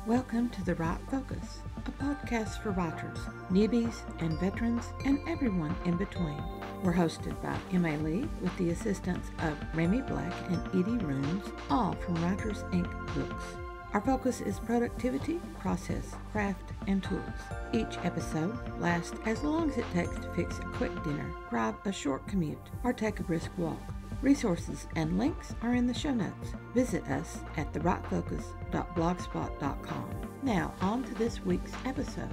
Welcome to The Right Focus, a podcast for writers, newbies, and veterans, and everyone in between. We're hosted by M.A. Lee with the assistance of Remy Black and Edie Rooms, all from Writers Inc. books. Our focus is productivity, process, craft, and tools. Each episode lasts as long as it takes to fix a quick dinner, drive a short commute, or take a brisk walk. Resources and links are in the show notes. Visit us at therightfocus.blogspot.com. Now, on to this week's episode.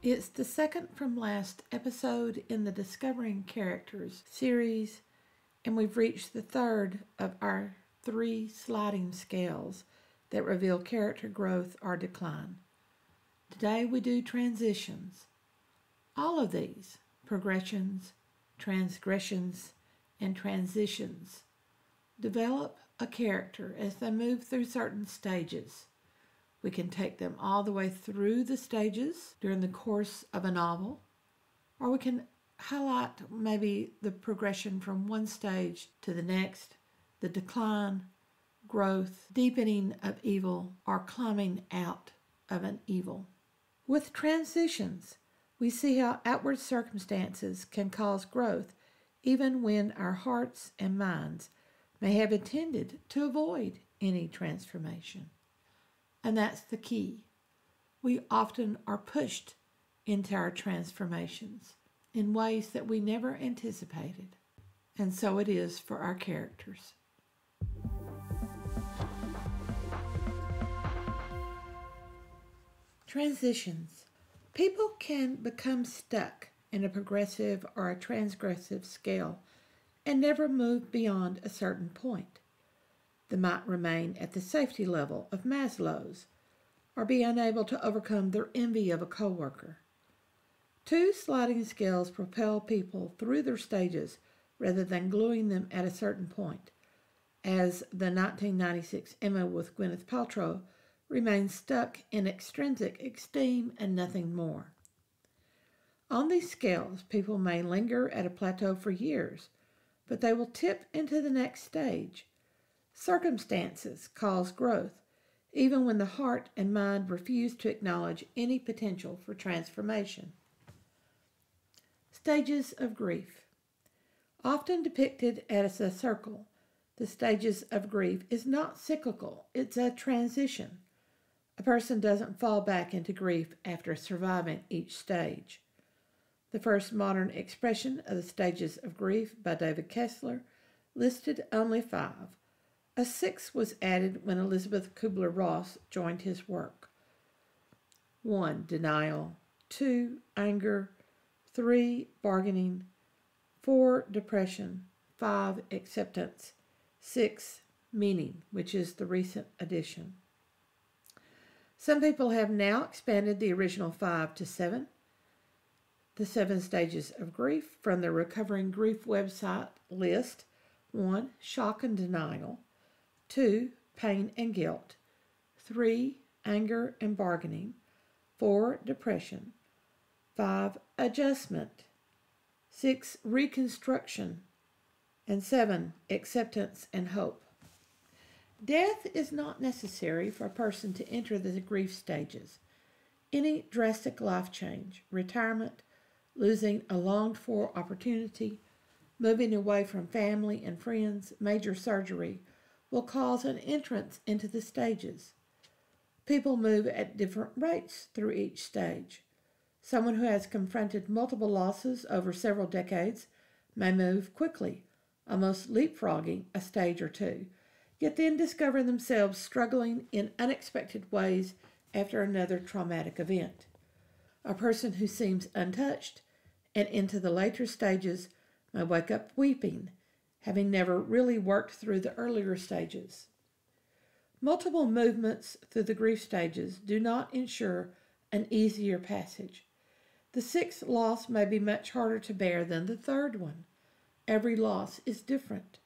It's the second from last episode in the Discovering Characters series, and we've reached the third of our 3 sliding scales that reveal character growth or decline. Today we do transitions. All of these, progressions, transgressions, and transitions, develop a character as they move through certain stages. We can take them all the way through the stages during the course of a novel, or we can highlight maybe the progression from one stage to the next, the decline, growth, deepening of evil, or climbing out of an evil. With transitions, we see how outward circumstances can cause growth even when our hearts and minds may have intended to avoid any transformation. And that's the key. We often are pushed into our transformations in ways that we never anticipated. And so it is for our characters. Transitions. People can become stuck in a progressive or a transgressive scale and never move beyond a certain point. They might remain at the safety level of Maslow's or be unable to overcome their envy of a coworker. 2 sliding scales propel people through their stages rather than gluing them at a certain point, as the 1996 Emma with Gwyneth Paltrow remains stuck in extrinsic esteem and nothing more. On these scales, people may linger at a plateau for years, but they will tip into the next stage. Circumstances cause growth, even when the heart and mind refuse to acknowledge any potential for transformation. Stages of grief. Often depicted as a circle, the stages of grief is not cyclical, it's a transition. A person doesn't fall back into grief after surviving each stage. The first modern expression of the stages of grief by David Kessler listed only 5. A 6th was added when Elizabeth Kubler-Ross joined his work. 1. Denial. 2. Anger. 3. Bargaining. 4. Depression. 5. Acceptance. 6. Meaning, which is the recent addition. Some people have now expanded the original 5 to 7. The 7 stages of grief from the Recovering Grief website list: 1. Shock and denial. 2. Pain and guilt. 3. Anger and bargaining. 4. Depression. 5. Adjustment. 6. Reconstruction. And 7. Acceptance and hope. Death is not necessary for a person to enter the grief stages. Any drastic life change, retirement, losing a longed-for opportunity, moving away from family and friends, major surgery, will cause an entrance into the stages. People move at different rates through each stage. Someone who has confronted multiple losses over several decades may move quickly, almost leapfrogging a stage or 2, yet then discover themselves struggling in unexpected ways after another traumatic event. A person who seems untouched and into the later stages may wake up weeping, having never really worked through the earlier stages. Multiple movements through the grief stages do not ensure an easier passage. The 6th loss may be much harder to bear than the 3rd one. Every loss is different.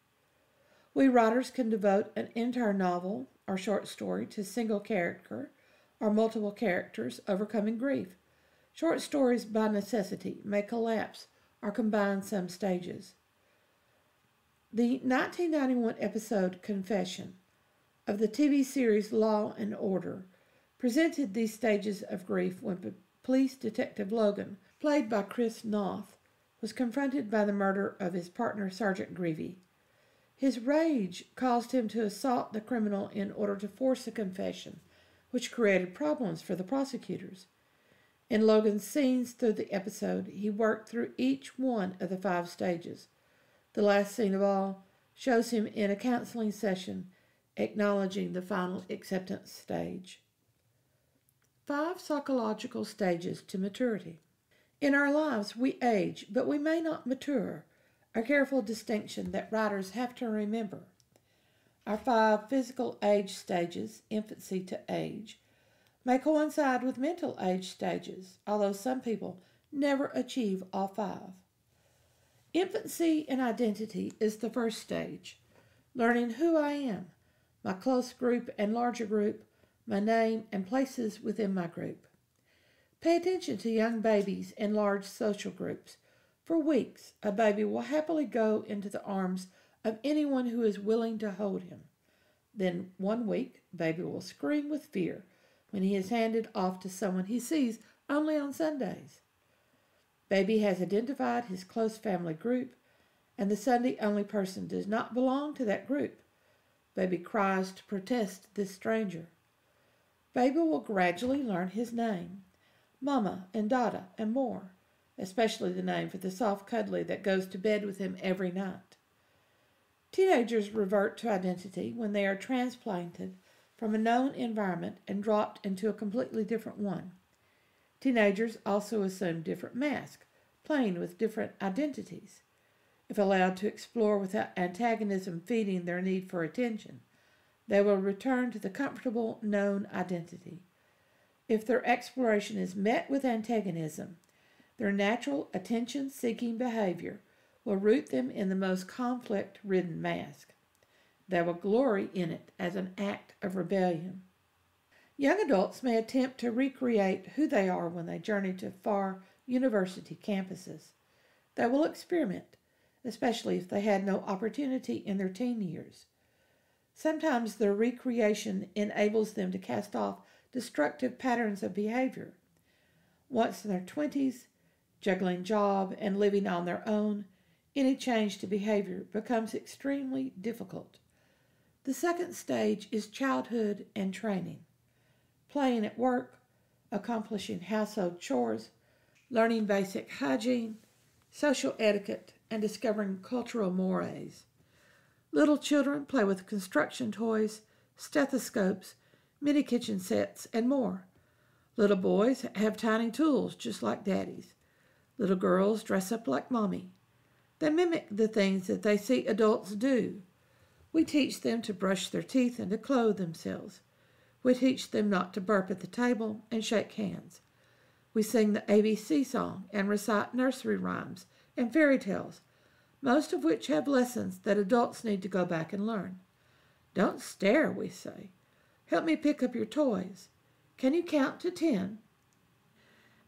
We writers can devote an entire novel or short story to a single character or multiple characters overcoming grief. Short stories by necessity may collapse or combine some stages. The 1991 episode Confession of the TV series Law and Order presented these stages of grief when police detective Logan, played by Chris Noth, was confronted by the murder of his partner Sergeant Greavy. His rage caused him to assault the criminal in order to force a confession, which created problems for the prosecutors. In Logan's scenes through the episode, he worked through each one of the 5 stages. The last scene of all shows him in a counseling session acknowledging the final acceptance stage. 5 psychological stages to maturity. In our lives, we age, but we may not mature, a careful distinction that writers have to remember. Our 5 physical age stages, infancy to age, may coincide with mental age stages, although some people never achieve all 5. Infancy and identity is the first stage, learning who I am, my close group and larger group, my name and places within my group. Pay attention to young babies in large social groups. For weeks, a baby will happily go into the arms of anyone who is willing to hold him. Then one week, baby will scream with fear when he is handed off to someone he sees only on Sundays. Baby has identified his close family group, and the Sunday-only person does not belong to that group. Baby cries to protest this stranger. Baby will gradually learn his name, Mama and Dada and more, especially the name for the soft cuddly that goes to bed with him every night. Teenagers revert to identity when they are transplanted from a known environment and dropped into a completely different one. Teenagers also assume different masks, playing with different identities. If allowed to explore without antagonism feeding their need for attention, they will return to the comfortable known identity. If their exploration is met with antagonism, their natural attention-seeking behavior will root them in the most conflict-ridden mask. They will glory in it as an act of rebellion. Young adults may attempt to recreate who they are when they journey to far university campuses. They will experiment, especially if they had no opportunity in their teen years. Sometimes their recreation enables them to cast off destructive patterns of behavior. Once in their 20s, juggling job and living on their own, any change to behavior becomes extremely difficult. The second stage is childhood and training. Playing at work, accomplishing household chores, learning basic hygiene, social etiquette, and discovering cultural mores. Little children play with construction toys, stethoscopes, mini kitchen sets, and more. Little boys have tiny tools just like daddies. Little girls dress up like mommy. They mimic the things that they see adults do. We teach them to brush their teeth and to clothe themselves. We teach them not to burp at the table and shake hands. We sing the ABC song and recite nursery rhymes and fairy tales, most of which have lessons that adults need to go back and learn. Don't stare, we say. Help me pick up your toys. Can you count to 10?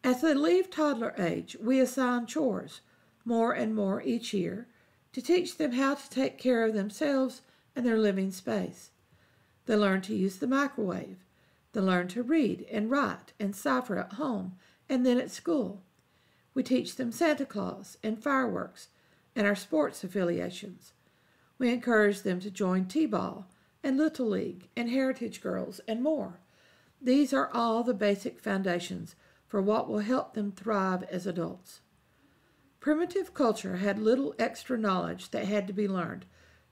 As they leave toddler age, we assign chores, more and more each year, to teach them how to take care of themselves and their living space. They learn to use the microwave. They learn to read and write and cipher at home and then at school. We teach them Santa Claus and fireworks and our sports affiliations. We encourage them to join T-ball and Little League and Heritage Girls and more. These are all the basic foundations for what will help them thrive as adults. Primitive culture had little extra knowledge that had to be learned,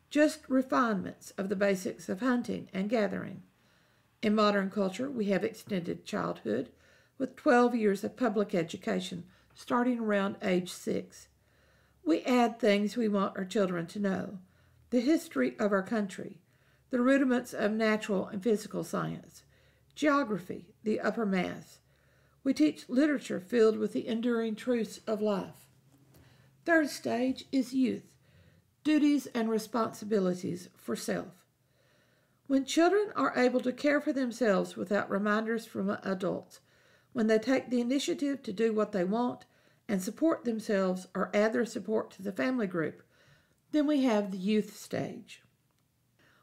just refinements of the basics of hunting and gathering. In modern culture, we have extended childhood with 12 years of public education starting around age 6. We add things we want our children to know: the history of our country, the rudiments of natural and physical science, geography, the upper maths. We teach literature filled with the enduring truths of life. Third stage is youth, duties and responsibilities for self. When children are able to care for themselves without reminders from adults, when they take the initiative to do what they want and support themselves or add their support to the family group, Then we have the youth stage.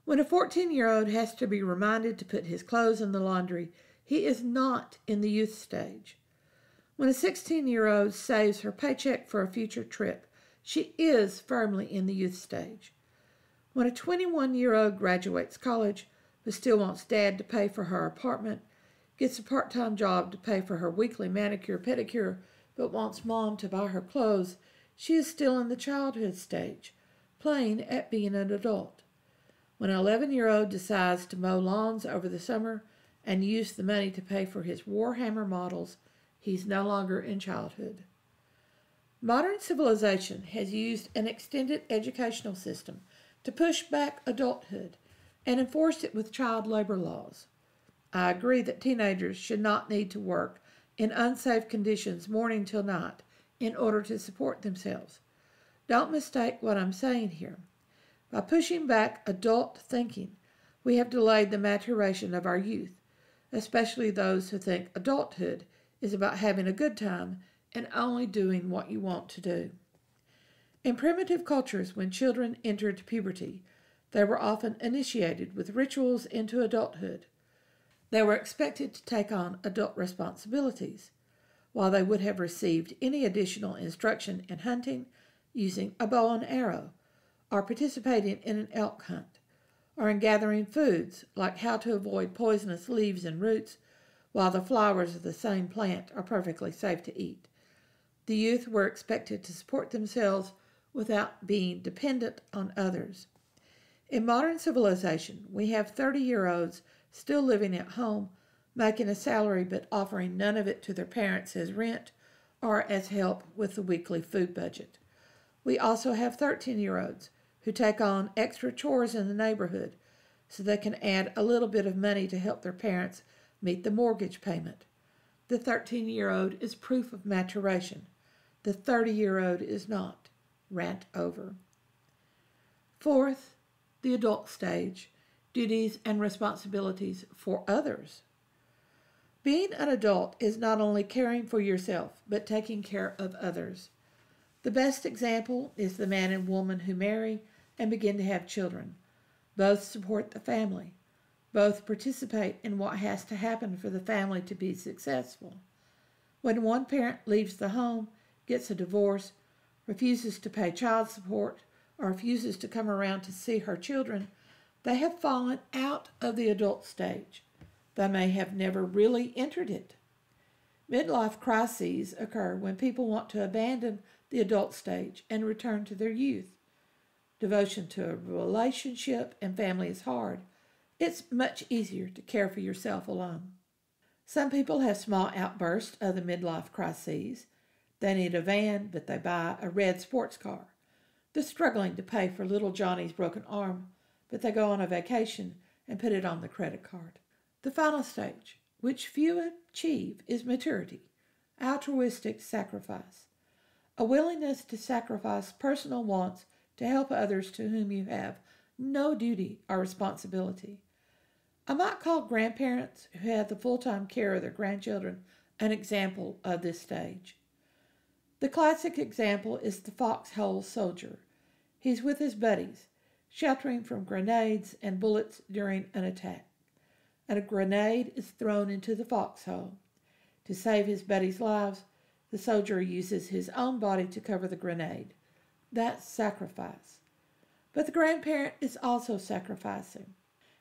When a 14-year-old has to be reminded to put his clothes in the laundry, he is not in the youth stage. When a 16-year-old saves her paycheck for a future trip, she is firmly in the youth stage. When a 21-year-old graduates college but still wants dad to pay for her apartment, gets a part-time job to pay for her weekly manicure pedicure, but wants mom to buy her clothes, she is still in the childhood stage, playing at being an adult. When an 11-year-old decides to mow lawns over the summer and use the money to pay for his Warhammer models, he's no longer in childhood. Modern civilization has used an extended educational system to push back adulthood and enforce it with child labor laws. I agree that teenagers should not need to work in unsafe conditions morning till night in order to support themselves. Don't mistake what I'm saying here. By pushing back adult thinking, we have delayed the maturation of our youth, especially those who think adulthood is about having a good time and only doing what you want to do. In primitive cultures, when children entered puberty, they were often initiated with rituals into adulthood. They were expected to take on adult responsibilities, while they would have received any additional instruction in hunting, using a bow and arrow, or participating in an elk hunt, or in gathering foods like how to avoid poisonous leaves and roots, while the flowers of the same plant are perfectly safe to eat. The youth were expected to support themselves without being dependent on others. In modern civilization, we have 30-year-olds still living at home, making a salary but offering none of it to their parents as rent or as help with the weekly food budget. We also have 13-year-olds who take on extra chores in the neighborhood so they can add a little bit of money to help their parents meet the mortgage payment. The 13-year-old is proof of maturation. The 30-year-old is not. Rant over. Fourth, the adult stage, duties and responsibilities for others. Being an adult is not only caring for yourself, but taking care of others. The best example is the man and woman who marry and begin to have children. Both support the family. Both participate in what has to happen for the family to be successful. When one parent leaves the home, gets a divorce, refuses to pay child support, or refuses to come around to see her children, they have fallen out of the adult stage. They may have never really entered it. Midlife crises occur when people want to abandon the adult stage and return to their youth. Devotion to a relationship and family is hard. It's much easier to care for yourself alone. Some people have small outbursts of the midlife crises. They need a van, but they buy a red sports car. They're struggling to pay for little Johnny's broken arm, but they go on a vacation and put it on the credit card. The final stage, which few achieve, is maturity, altruistic sacrifice, a willingness to sacrifice personal wants to help others to whom you have no duty or responsibility. I might call grandparents who have the full-time care of their grandchildren an example of this stage. The classic example is the foxhole soldier. He's with his buddies, sheltering from grenades and bullets during an attack. And a grenade is thrown into the foxhole. To save his buddies' lives, the soldier uses his own body to cover the grenade. That's sacrifice. But the grandparent is also sacrificing.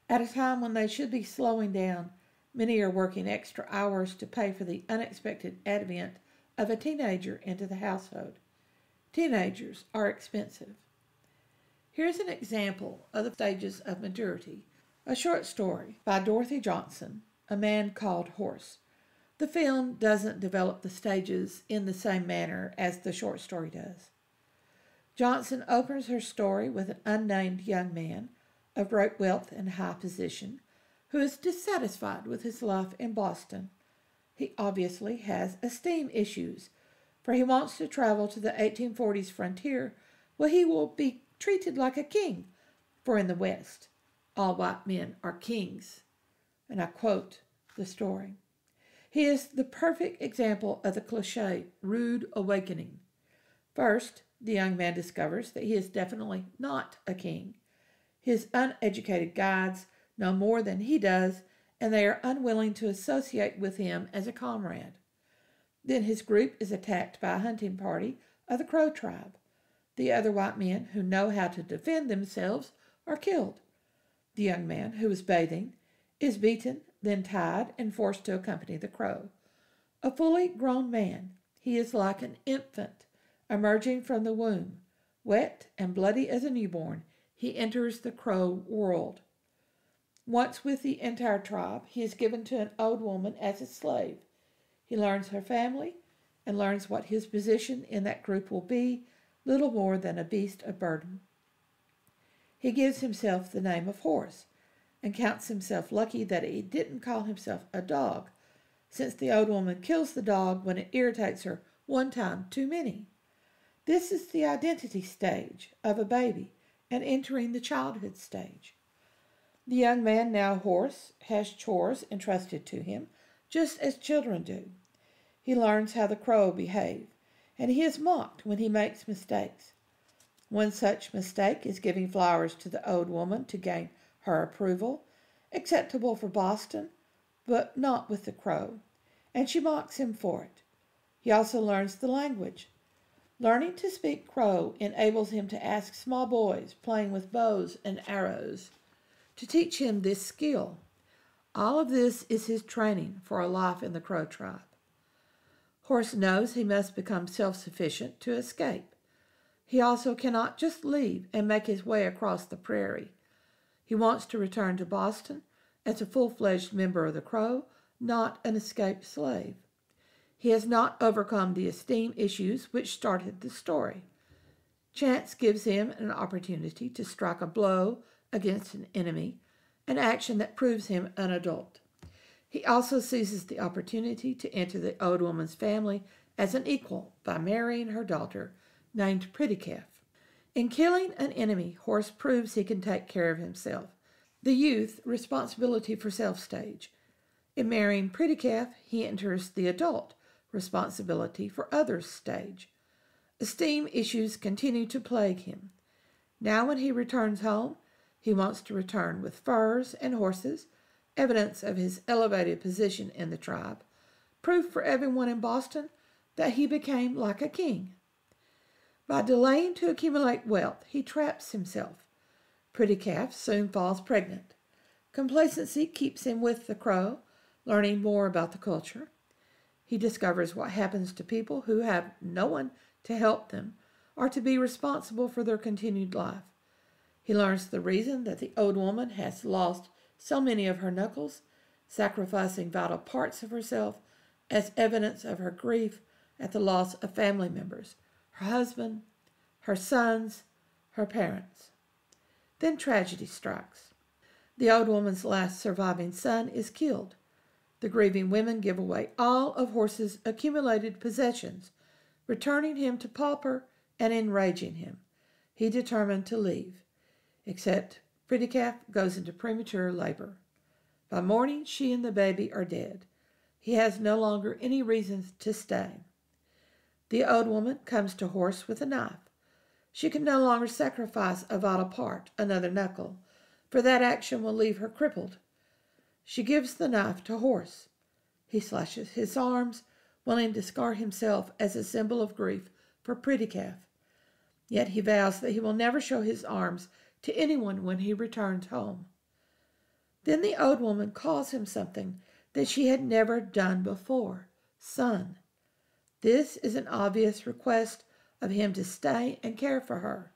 At a time when they should be slowing down, many are working extra hours to pay for the unexpected advent of a teenager into the household. Teenagers are expensive. Here's an example of the stages of maturity. A short story by Dorothy Johnson, A Man Called Horse. The film doesn't develop the stages in the same manner as the short story does. Johnson opens her story with an unnamed young man of great wealth and high position who is dissatisfied with his life in Boston. He obviously has esteem issues, for he wants to travel to the 1840s frontier where he will be treated like a king, for in the West, all white men are kings. And I quote the story. He is the perfect example of the cliché, rude awakening. First, The young man discovers that he is definitely not a king. His uneducated guides know more than he does, and they are unwilling to associate with him as a comrade. Then his group is attacked by a hunting party of the Crow tribe. The other white men who know how to defend themselves are killed. The young man, who is bathing, is beaten, then tied and forced to accompany the Crow. A fully grown man, he is like an infant emerging from the womb. Wet and bloody as a newborn, he enters the Crow world. Once with the entire tribe, he is given to an old woman as a slave. He learns her family and learns what his position in that group will be, little more than a beast of burden. He gives himself the name of Horse and counts himself lucky that he didn't call himself a dog, since the old woman kills the dog when it irritates her one time too many. This is the identity stage of a baby and entering the childhood stage. The young man, now Horse, has chores entrusted to him, just as children do. He learns how the Crow behave, and he is mocked when he makes mistakes. One such mistake is giving flowers to the old woman to gain her approval, acceptable for Boston, but not with the Crow, and she mocks him for it. He also learns the language. Learning to speak Crow enables him to ask small boys playing with bows and arrows to teach him this skill. All of this is his training for a life in the Crow tribe. Horse knows he must become self-sufficient to escape. He also cannot just leave and make his way across the prairie. He wants to return to Boston as a full-fledged member of the Crow, not an escaped slave. He has not overcome the esteem issues which started the story. Chance gives him an opportunity to strike a blow against an enemy, an action that proves him an adult. He also seizes the opportunity to enter the old woman's family as an equal by marrying her daughter, named Pretty Calf. In killing an enemy, Horse proves he can take care of himself. The youth responsibility for self stage. In marrying Pretty Calf, he enters the adult responsibility for others stage. Esteem issues continue to plague him. Now when he returns home, he wants to return with furs and horses, evidence of his elevated position in the tribe, proof for everyone in Boston that he became like a king. By delaying to accumulate wealth, he traps himself. Pretty Calf soon falls pregnant. Complacency keeps him with the Crow, learning more about the culture. He discovers what happens to people who have no one to help them or to be responsible for their continued life. He learns the reason that the old woman has lost so many of her knuckles, sacrificing vital parts of herself as evidence of her grief at the loss of family members, her husband, her sons, her parents. Then tragedy strikes. The old woman's last surviving son is killed. The grieving women give away all of Horse's accumulated possessions, returning him to pauper and enraging him. He determined to leave, except Pretty Calf goes into premature labor. By morning, she and the baby are dead. He has no longer any reason to stay. The old woman comes to Horse with a knife. She can no longer sacrifice a vital part, another knuckle, for that action will leave her crippled. She gives the knife to Horse. He slashes his arms, willing to scar himself as a symbol of grief for Pretty Calf. Yet he vows that he will never show his arms to anyone when he returns home. Then the old woman calls him something that she had never done before, son. This is an obvious request of him to stay and care for her.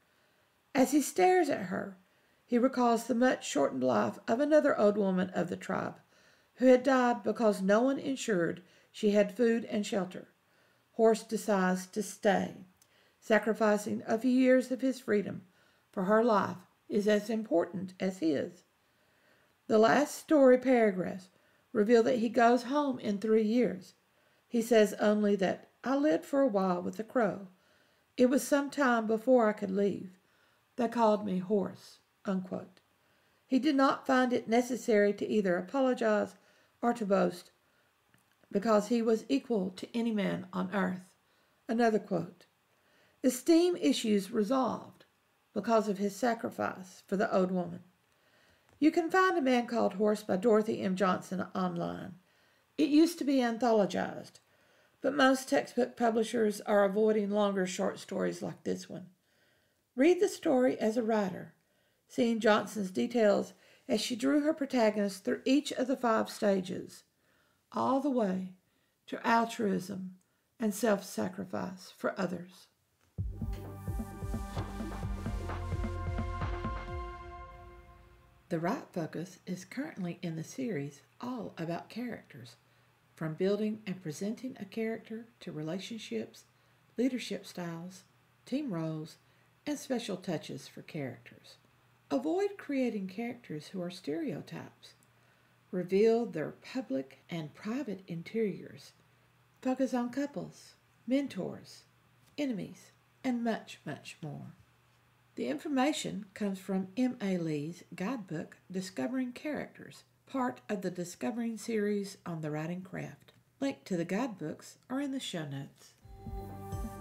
As he stares at her, he recalls the much shortened life of another old woman of the tribe, who had died because no one ensured she had food and shelter. Horse decides to stay, sacrificing a few years of his freedom, for her life is as important as his. The last story paragraphs reveal that he goes home in 3 years. He says only that, I lived for a while with the Crow. It was some time before I could leave. They called me Horse, unquote. He did not find it necessary to either apologize or to boast, because he was equal to any man on earth. Another quote. esteem issues resolved because of his sacrifice for the old woman. You can find A Man Called Horse by Dorothy M. Johnson online. It used to be anthologized, but most textbook publishers are avoiding longer short stories like this one. Read the story as a writer, seeing Johnson's details as she drew her protagonist through each of the 5 stages, all the way to altruism and self-sacrifice for others. The Right Focus is currently in the series all about characters, from building and presenting a character to relationships, leadership styles, team roles, and special touches for characters. Avoid creating characters who are stereotypes. Reveal their public and private interiors. Focus on couples, mentors, enemies, and much, much more. The information comes from M.A. Lee's guidebook, Discovering Characters, part of the Discovering series on the writing craft. Link to the guidebooks are in the show notes.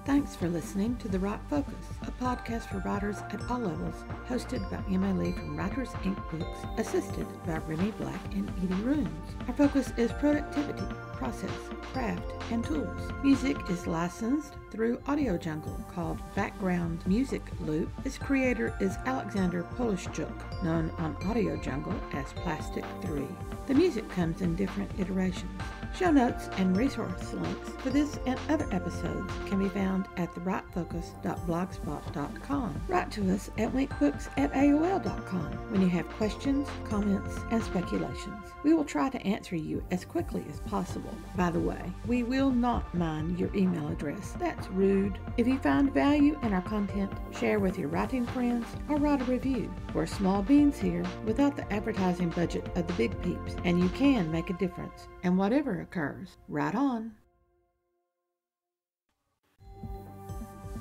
Thanks for listening to The Right Focus, a podcast for writers at all levels, hosted by M.A. Lee from Writers Inc. Books, assisted by Remy Black and Edie Runes. Our focus is productivity, process, craft, and tools. Music is licensed through Audio Jungle, called Background Music Loop. Its creator is Alexander Polishchuk, known on Audio Jungle as Plastic 3. The music comes in different iterations. Show notes and resource links for this and other episodes can be found at therightfocus.blogspot.com. Write to us at winkbooks@aol.com when you have questions, comments, and speculations. We will try to answer you as quickly as possible. By the way, we will not mind your email address. That's rude. If you find value in our content, share with your writing friends or write a review. We're small beans here without the advertising budget of the big peeps, and you can make a difference. And whatever occurs, write on.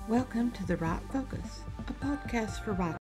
Welcome to The Right Focus, a podcast for writers.